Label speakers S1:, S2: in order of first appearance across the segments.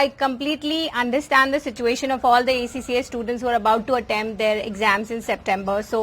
S1: I completely understand the situation of all the ACCA students who are about to attempt their exams in September. So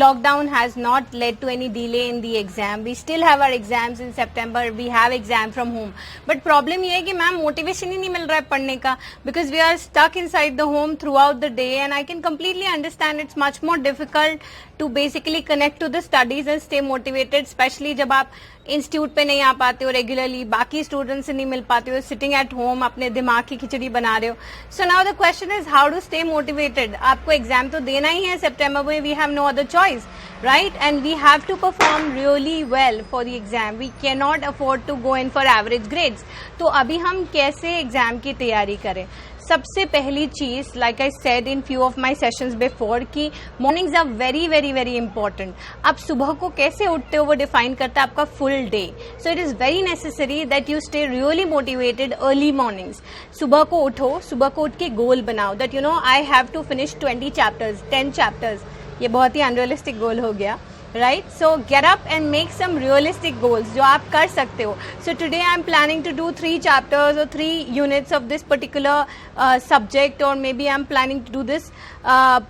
S1: lockdown has not led to any delay in the exam. We still have our exams in September. We have exam from home. But problem ये है कि ma'am motivation ही नहीं मिल रहा है पढ़ने का, because we are stuck inside the home throughout the day, and I can completely understand it's much more difficult to basically connect to the studies and stay motivated, especially जब आप institute पे नहीं आ पाते हो रेगुलरली, बाकी students से नहीं मिल पाते हो, सिटिंग एट होम अपने दिमाग की खिचड़ी बना रहे हो. So now the question is how to stay motivated. आपको एग्जाम तो देना ही है सितंबर में, we have no other choice, right? And we have to perform really well for the exam. We can not afford to go in for average grades. तो अभी हम कैसे एग्जाम की तैयारी करें? सबसे पहली चीज, like I said in few of my sessions before, कि mornings are very very very important. आप सुबह को कैसे उठते हो वो डिफाइन करता है आपका full day. So it is very necessary that you stay really motivated early mornings. सुबह को उठो, सुबह को उठ के गोल बनाओ that you know I have to finish 20 chapters, 10 chapters. ये बहुत ही अनरियलिस्टिक गोल हो गया, right? So get up and make some realistic goals जो आप कर सकते हो. So today I'm planning to do 3 chapters or 3 units of this particular subject, or maybe I'm planning to do this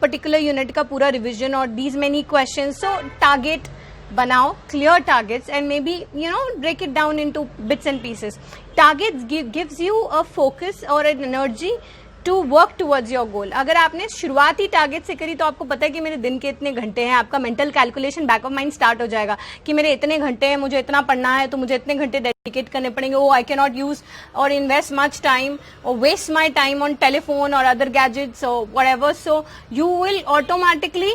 S1: particular unit का पूरा revision or these many questions. So target बनाओ, clear targets, and maybe you know break it down into bits and pieces. Targets gives you a focus or an energy to work towards your goal. अगर आपने शुरुआती target से करी तो आपको पता है कि मेरे दिन के इतने घंटे हैं, आपका mental calculation back of mind start हो जाएगा कि मेरे इतने घंटे हैं, मुझे इतना पढ़ना है, तो मुझे इतने घंटे डेडिकेट करने पड़ेंगे. Oh I can not use और इन्वेस्ट मच टाइम और waste my time on telephone और अदर गैजेट्स और whatever. So you will automatically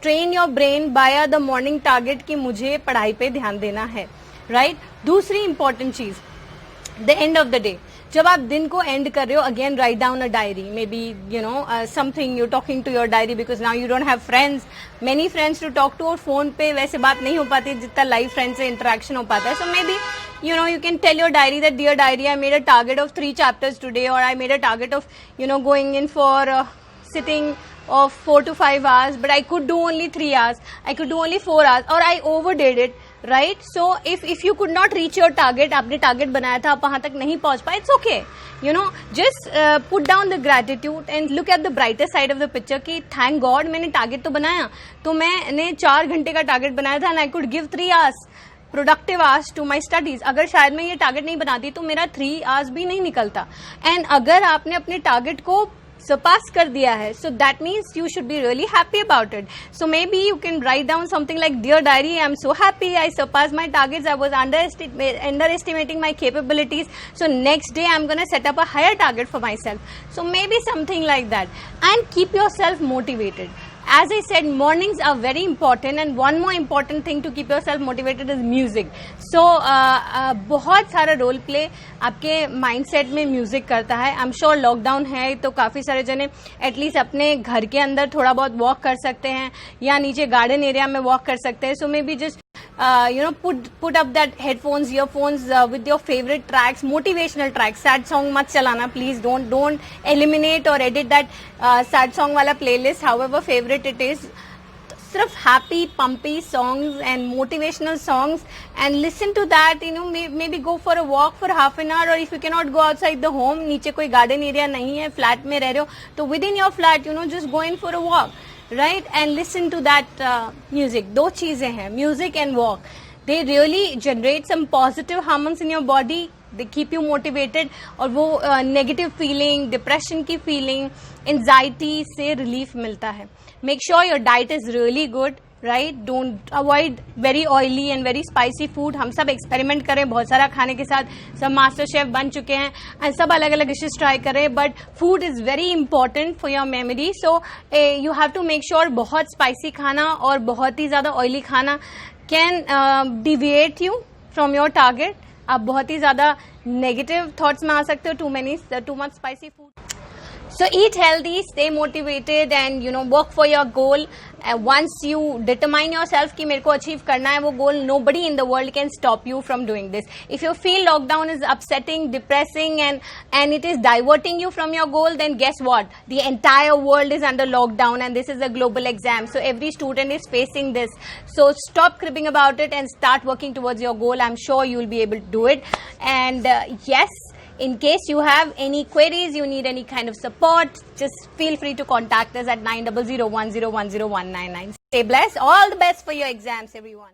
S1: train your brain by the morning target कि मुझे पढ़ाई पे ध्यान देना है, राइट? दूसरी इंपॉर्टेंट चीज, the end of the day. जब आप दिन को एंड कर रहे हो, again write down a diary, maybe you know something you talking to your diary, because now you don't have friends, many friends to talk to. और phone पे वैसे बात नहीं हो पाती जितना लाइव फ्रेंड से इंटरेक्शन हो पाता है. So maybe you know you can tell your diary that dear diary, I made a target of 3 chapters today, or I made a target of you know going in for sitting of 4 to 5 hours, but I could do only 3 hours, I could do only 4 hours, or I overdid it, right? So if you could not reach your target, आपने target बनाया था, आप वहां तक नहीं पहुंच पाए, it's okay, you know, just put down the gratitude and look at the brighter side of the picture कि thank God मैंने टारगेट तो बनाया. तो मैंने 4 घंटे का टारगेट बनाया था and I could give 3 hours productive hours to my studies. अगर शायद मैं ये टारगेट नहीं बनाती तो मेरा 3 आवर्स भी नहीं निकलता. एंड अगर आपने अपने टारगेट को surpass कर दिया है, so that means you should be really happy about it. So maybe you can write down something like, dear diary, I'm so happy I surpassed my targets, I was underestimating my capabilities, so next day I'm going to set up a higher target for myself. So maybe something like that, and keep yourself motivated. As I said, mornings are very important, and one more important thing to keep yourself motivated is music. So बहुत सारा role play आपके mindset में music करता है. I am sure lockdown है तो काफी सारे जने एटलीस्ट अपने घर के अंदर थोड़ा बहुत वॉक कर सकते हैं या नीचे गार्डन एरिया में वॉक कर सकते हैं. So maybe just you know put up that headphones, earphones with your favorite tracks, motivational tracks. Sad song mat chalana please, don't eliminate or edit that sad song wala playlist, however favorite it is. सिर्फ happy pumpy songs and motivational songs, and listen to that, you know, maybe go for a walk for half an hour, or if you cannot go outside the home, नीचे कोई garden area नहीं है, flat में रह रहे हो तो within your flat, you know, just go in for a walk, right, and listen to that music. दो चीजें हैं, music and walk. They really generate some positive hormones in your body. They keep you motivated, और वो negative feeling, depression की feeling, anxiety से relief मिलता है. Make sure your diet is really good, right? Don't avoid very oily and very spicy food. हम सब experiment करें बहुत सारा खाने के साथ, सब master chef बन चुके हैं and सब अलग अलग dishes try करें, but food is very important for your memory. So you have to make sure बहुत spicy खाना और बहुत ही ज़्यादा oily खाना can deviate you from your target. आप बहुत ही ज़्यादा negative thoughts में आ सकते हो, too much spicy food. So eat healthy, stay motivated, and you know work for your goal. Once you determine yourself कि मेरे को achieve करना है वो goal, nobody in the world can stop you from doing this. If you feel lockdown is upsetting, depressing, and it is diverting you from your goal, then guess what? The entire world is under lockdown, and this is a global exam. So every student is facing this. So stop cribbing about it and start working towards your goal. I'm sure you will be able to do it. And yes, In case you have any queries, you need any kind of support, just feel free to contact us at 90010101999. Stay blessed. All the best for your exams, everyone.